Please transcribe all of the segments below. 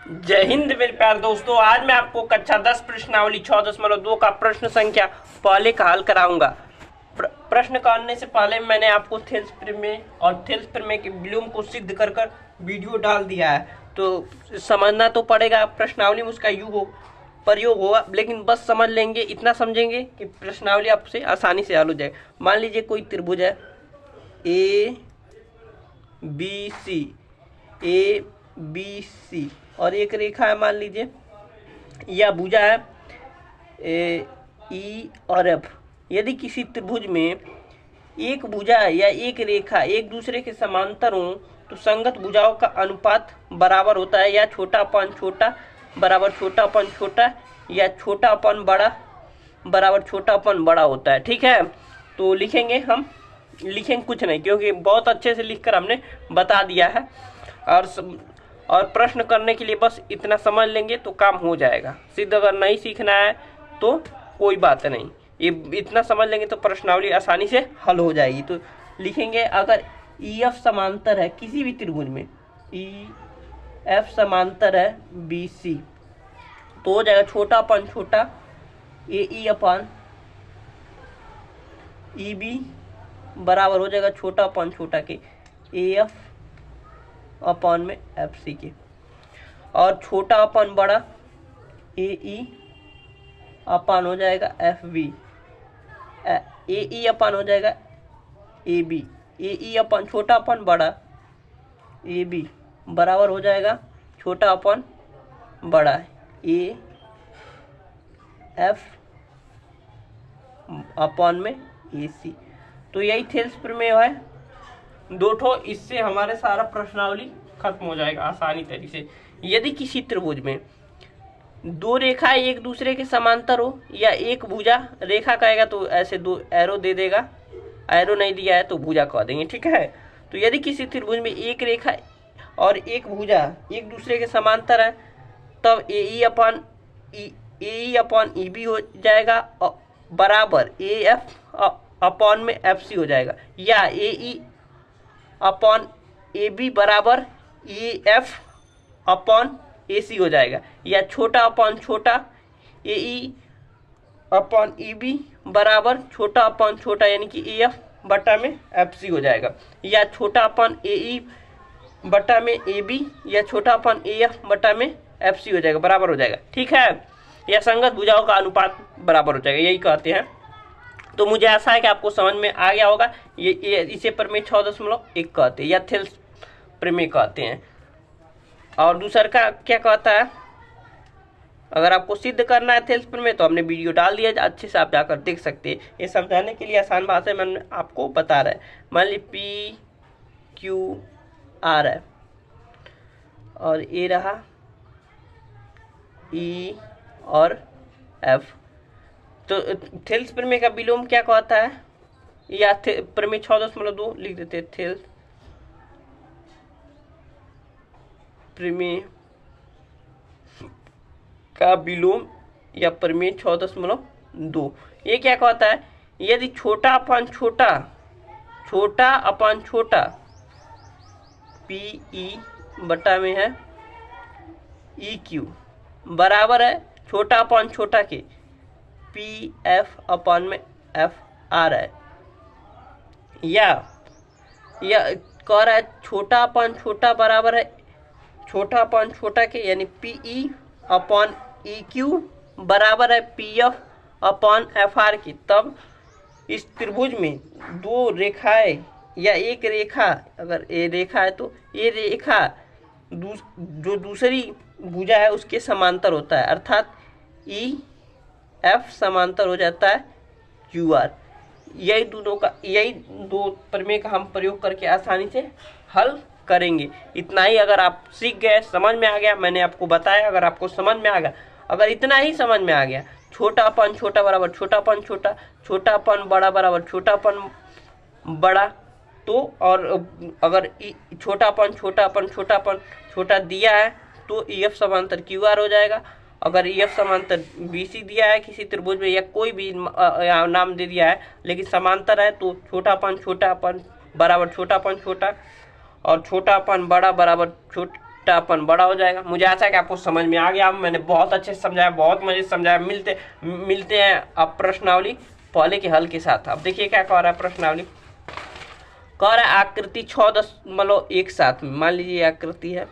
जय हिंद मेरे प्यारे दोस्तों। आज मैं आपको कक्षा 10 प्रश्नावली 6.2 का प्रश्न संख्या पहले का हल कराऊंगा। प्रश्न करने से पहले मैंने आपको थेल्स प्रमेय और थेल्स प्रमेय के विलोम को सिद्ध कर कर वीडियो डाल दिया है, तो समझना तो पड़ेगा। प्रश्नावली में उसका प्रयोग होगा, लेकिन बस समझ लेंगे, इतना समझेंगे कि प्रश्नावली आपसे आसानी से हल हो जाएगा। मान लीजिए कोई त्रिभुज है ए बी सी और एक रेखा है, मान लीजिए यह भुजा है ई और एफ। यदि किसी त्रिभुज में एक भुजा या एक रेखा एक दूसरे के समांतर हो तो संगत भुजाओं का अनुपात बराबर होता है, या छोटा अपन छोटा बराबर छोटा अपन छोटा, या छोटा अपन बड़ा बराबर छोटा अपन बड़ा होता है। ठीक है, तो लिखेंगे हम, लिखेंगे कुछ नहीं, क्योंकि बहुत अच्छे से लिखकर हमने बता दिया है। और प्रश्न करने के लिए बस इतना समझ लेंगे तो काम हो जाएगा। सिद्ध अगर नहीं सीखना है तो कोई बात नहीं, ये इतना समझ लेंगे तो प्रश्नावली आसानी से हल हो जाएगी। तो लिखेंगे, अगर ई एफ समांतर है किसी भी त्रिभुज में, ई एफ समांतर है बी सी, तो हो जाएगा छोटा अपन छोटा ए ई अपान ई बी बराबर हो जाएगा छोटा अपन छोटा के ए एफ अपॉन में एफ सी के, और छोटा अपन बड़ा ए ई अपान हो जाएगा एफ बी, ए ई अपान हो जाएगा ए बी, ए ई अपन छोटा अपन बड़ा ए बी बराबर हो जाएगा छोटा अपन बड़ा ए एफ अपॉन में ए सी। तो यही थेल्स प्रमेय है, दो ठो, इससे हमारे सारा प्रश्नावली खत्म हो जाएगा आसानी तरीके से। यदि किसी त्रिभुज में दो रेखाएं एक दूसरे के समांतर हो, या एक भुजा रेखा कहेगा तो ऐसे दो एरो दे देगा, एरो नहीं दिया है तो भुजा कह देंगे। ठीक है, तो यदि किसी त्रिभुज में एक रेखा और एक भुजा एक दूसरे के समांतर है, तब ए ई अपॉन ई बी हो जाएगा बराबर ए एफ अपॉन में एफ सी हो जाएगा, या ए ई अपॉन ए बी बराबर ए एफ अपॉन ए सी हो जाएगा, या छोटा अपॉन छोटा ए ई अपॉन ई बी बराबर छोटा अपॉन छोटा यानी कि ए एफ बटा में एफ सी हो जाएगा, या छोटा अपॉन ए ई बटा में ए बी, या छोटा अपॉन ए एफ बटा में एफ सी हो जाएगा, बराबर हो जाएगा। ठीक है, या संगत भुजाओं का अनुपात बराबर हो जाएगा, यही कहते हैं। तो मुझे आशा है कि आपको समझ में आ गया होगा। ये इसे प्रमेय 6.1 कहते हैं, या थेल्स प्रमेय कहते हैं। और दूसरा का क्या कहता है, अगर आपको सिद्ध करना है थेल्स प्रमेय तो हमने वीडियो डाल दिया, अच्छे से आप जाकर देख सकते हैं। ये समझाने के लिए आसान भाषा में मैंने आपको बता रहा है। मान ली पी क्यू आर है और ये रहा ई और एफ, तो थेल्स प्रमेय का विलोम क्या कहता है, या प्रमेय 6.2 लिख देते हैं। थेल्स प्रमेय का विलोम या प्रमेय 6.2 ये क्या कहता है, यदि छोटा अपन छोटा पी ई बटा में है ई क्यू बराबर है छोटा अपन छोटा के पी एफ अपॉन में एफ आर है, या कह रहा है छोटा अपन छोटा बराबर है छोटा अपन छोटा के यानी P E upon E Q बराबर है P F upon F R की। तब इस त्रिभुज में दो रेखाएं या एक रेखा, अगर ये रेखा है तो ये रेखा जो दूसरी भुजा है उसके समांतर होता है, अर्थात ई एफ समांतर हो जाता है क्यू आर। यही दो प्रमेय का हम प्रयोग करके आसानी से हल करेंगे। इतना ही, अगर आप सीख गए, समझ में आ गया, मैंने आपको बताया, अगर आपको समझ में आ गया, अगर इतना ही समझ में आ गया, छोटा अपन छोटा बराबर छोटा अपन छोटा, छोटा अपन बड़ा बराबर छोटा अपन बड़ा, तो और अगर छोटा अपन छोटा दिया है तो ई एफ समांतर क्यू आर हो जाएगा। अगर ई एफ समांतर बी सी दिया है किसी त्रिभुज में, या कोई भी नाम दे दिया है लेकिन समांतर है, तो छोटा अपन बराबर छोटा अपन छोटा, और छोटा अपन बड़ा बराबर छोटापन बड़ा हो जाएगा। मुझे आशा है कि आपको समझ में आ गया। मैंने बहुत अच्छे से समझाया, बहुत मजे से समझाया। मिलते हैं अब प्रश्नावली पहले के हल के साथ। अब देखिए क्या कह रहा है प्रश्नावली। कह रहा है आकृति 6.17 में, मान लीजिए आकृति है,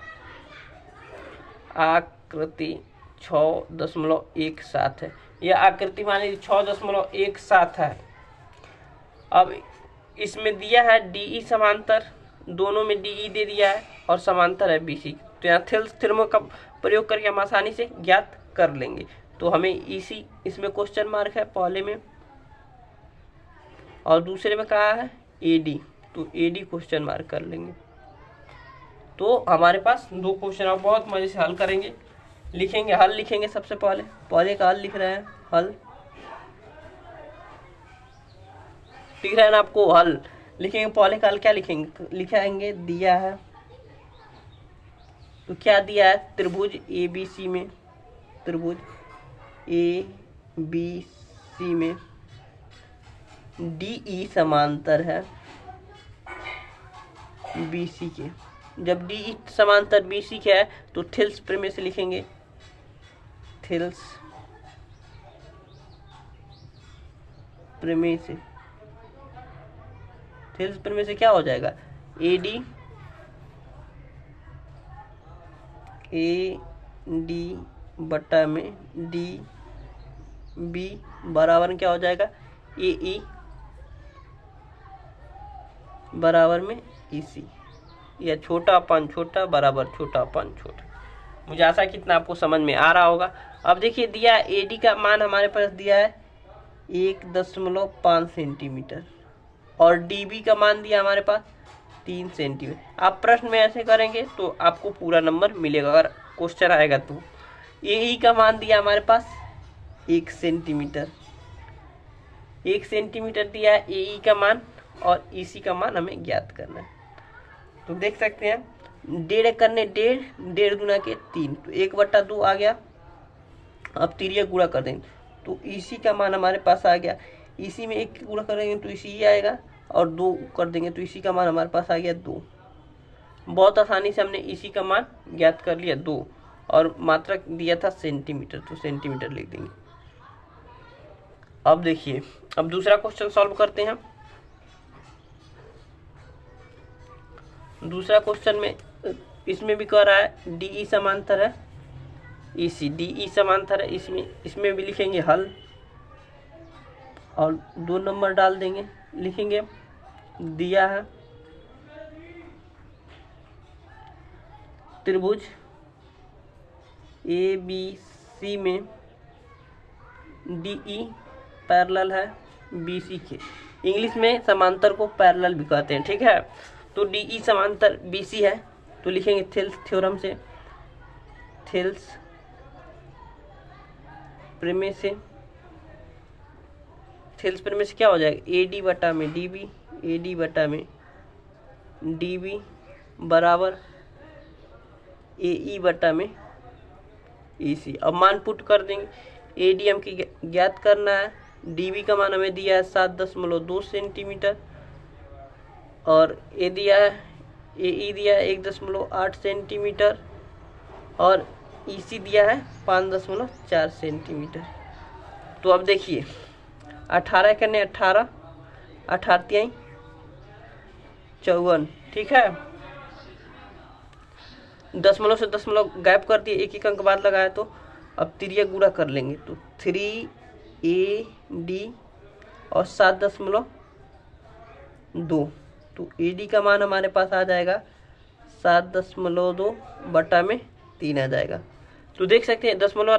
आकृति 6.17 है। यह आकृति मान लीजिए 6.17 है। अब इसमें दिया है DE समांतर, दोनों में DE दे दिया है और समांतर है BC। तो यहाँ थेल्स थ्योरम का प्रयोग करके हम आसानी से ज्ञात कर लेंगे। तो हमें EC इसमें क्वेश्चन मार्क है पहले में, और दूसरे में कहा है AD, तो AD क्वेश्चन मार्क कर लेंगे। तो हमारे पास दो क्वेश्चन आप बहुत मजे से हल करेंगे। लिखेंगे, हल लिखेंगे। सबसे पहले का हल लिख रहे हैं, हल दिख रहा है ना आपको, हल लिखेंगे। पहले का हल क्या लिखेंगे, लिखाएंगे दिया है, तो क्या दिया है, त्रिभुज ABC में, त्रिभुज ABC में DE समांतर है BC के। जब DE समांतर BC के है तो थेल्स प्रमेय से लिखेंगे, थेल्स प्रमेय से, थेल्स प्रमेय से क्या हो जाएगा, AD बटा में DB बराबर क्या हो जाएगा, AE बराबर में EC, या छोटा अपन छोटा बराबर छोटा अपन छोटा। मुझे आशा है कितना आपको समझ में आ रहा होगा। अब देखिए दिया AD का मान हमारे पास दिया है 1.5 सेंटीमीटर और DB का मान दिया हमारे पास 3 सेंटीमीटर। आप प्रश्न में ऐसे करेंगे तो आपको पूरा नंबर मिलेगा अगर क्वेश्चन आएगा तो। AE का मान दिया हमारे पास 1 सेंटीमीटर, 1 सेंटीमीटर दिया है AE का मान, और EC का मान हमें ज्ञात करना है। तो देख सकते हैं डेढ़ करने डेढ़ गुना के 3, तो 1/2 आ गया। अब तिरिया गुणा कर देंगे तो EC का मान हमारे पास आ गया। EC में 1 गुणा करेंगे तो EC आएगा, और 2 कर देंगे तो EC का मान हमारे पास आ गया 2। बहुत आसानी से हमने EC का मान ज्ञात कर लिया 2, और मात्रक दिया था सेंटीमीटर, तो सेंटीमीटर लिख देंगे। अब देखिए, अब दूसरा क्वेश्चन सॉल्व करते हैं। दूसरा क्वेश्चन में इसमें भी कह रहा है DE समांतर है EC, DE समांतर है, इसमें भी लिखेंगे हल और 2 नंबर डाल देंगे। लिखेंगे दिया है त्रिभुज ABC में DE पैरेलल है BC के। इंग्लिश में समांतर को पैरेलल भी कहते हैं, ठीक है। तो DE समांतर BC है, तो लिखेंगे थेल्स थ्योरम से, थेल्स प्रमेय से। थेल्स प्रमेय से क्या हो जाएगा, AD बटा में DB, AD बटा में DB बराबर AE बटा में EC। अब मान पुट कर देंगे। AD हम की ज्ञात करना है, DB का मान हमें दिया है 7.2 सेंटीमीटर, और AE दिया है 1.8 सेंटीमीटर, और EC दिया है 5.4 सेंटीमीटर। तो अब देखिए 18 करने 18, 18 54, ठीक है। दशमलव से दशमलव गायब कर दिए, एक अंक बाद लगाया, तो अब तिरिया गुणा कर लेंगे तो 3AD और 7.2, तो AD का मान हमारे पास आ जाएगा 7.2 बटा में 3 आ जाएगा। तो देख सकते हैं दशमलव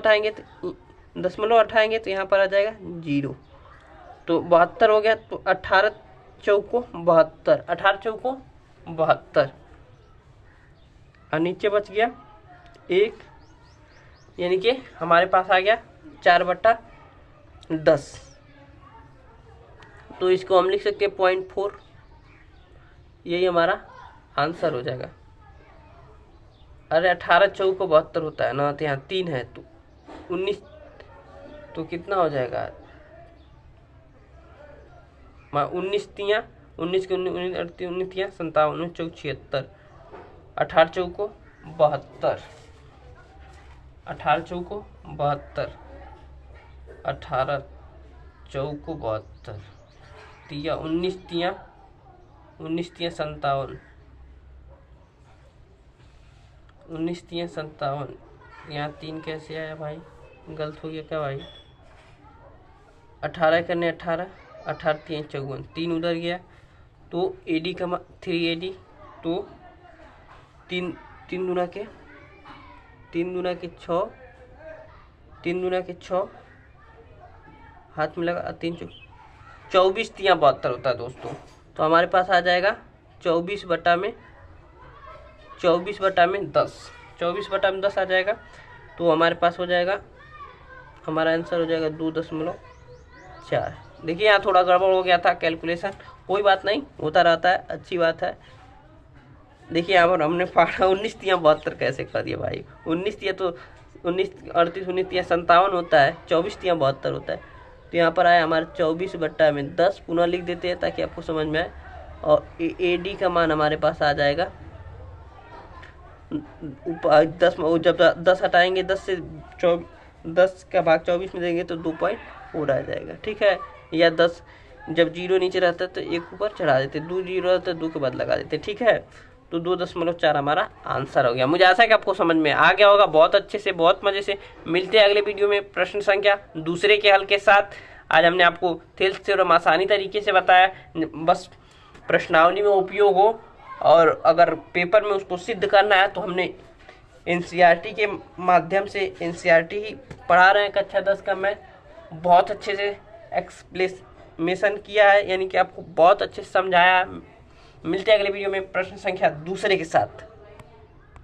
हटाएंगे तो यहाँ पर आ जाएगा 0, तो 72 हो गया। तो 18 चौको 72, 18 चौको 72, और नीचे बच गया 1, यानी कि हमारे पास आ गया 4/10। तो इसको हम लिख सकते हैं 0.4, यही हमारा आंसर हो जाएगा। अरे 18 चौको 72 होता है ना, तो यहाँ 3 है तो 19, तो कितना हो जाएगा, 19 तिया 19 के 19 19 तिया 57, 19 चौक 76, 18 चौको 72, 18 चौको 72, 18 चौको 72, तिया 19 तिया 57, 19 तिया 57। यहाँ 3 कैसे आया भाई, गलत हो गया क्या भाई? 18 करने 18, 18 3 54, 3 उधर गया तो AD का 3 AD, तो 3 3 दूना के 6, 3 दूना के 6, हाथ में लगा 3 24 तिया 72 होता है दोस्तों। तो हमारे पास आ जाएगा 24 बटा में 10, 24 बटा में 10 आ जाएगा। तो हमारे पास हो जाएगा, हमारा आंसर हो जाएगा 2.4। देखिए यहाँ थोड़ा गड़बड़ हो गया था कैलकुलेशन, कोई बात नहीं, होता रहता है, अच्छी बात है। देखिए यहाँ पर हमने फाड़ा 19 तिया 72 कैसे कर दिया भाई, 19 तिया तो 19 38 19 तिया 57 होता है, 24 तिया 72 होता है। तो यहाँ पर आया हमारे 24 बट्टा में 10, पुनः लिख देते हैं ताकि आपको समझ में आए। और AD का मान हमारे पास आ जाएगा 10, जब 10 हटाएंगे 10 का भाग 24 में देंगे तो 2.4 आ जाएगा, ठीक है। या 10 जब 0 नीचे रहता है तो 1 ऊपर चढ़ा देते, 2 0 रहता है 2 के बाद लगा देते, ठीक है। तो 2.4 हमारा आंसर हो गया। मुझे आशा है कि आपको समझ में आ गया होगा, बहुत अच्छे से, बहुत मजे से। मिलते हैं अगले वीडियो में प्रश्न संख्या दूसरे के हल के साथ। आज हमने आपको थेल्स थ्योरम आसानी तरीके से बताया, बस प्रश्नावली में उपयोग हो, और अगर पेपर में उसको सिद्ध करना है तो हमने NCERT के माध्यम से, NCERT ही पढ़ा रहे हैं कक्षा 10 का मैथ, बहुत अच्छे से एक्सप्लेनेशन किया है, यानी कि आपको बहुत अच्छे से समझाया। मिलते हैं अगले वीडियो में प्रश्न संख्या दूसरे के साथ।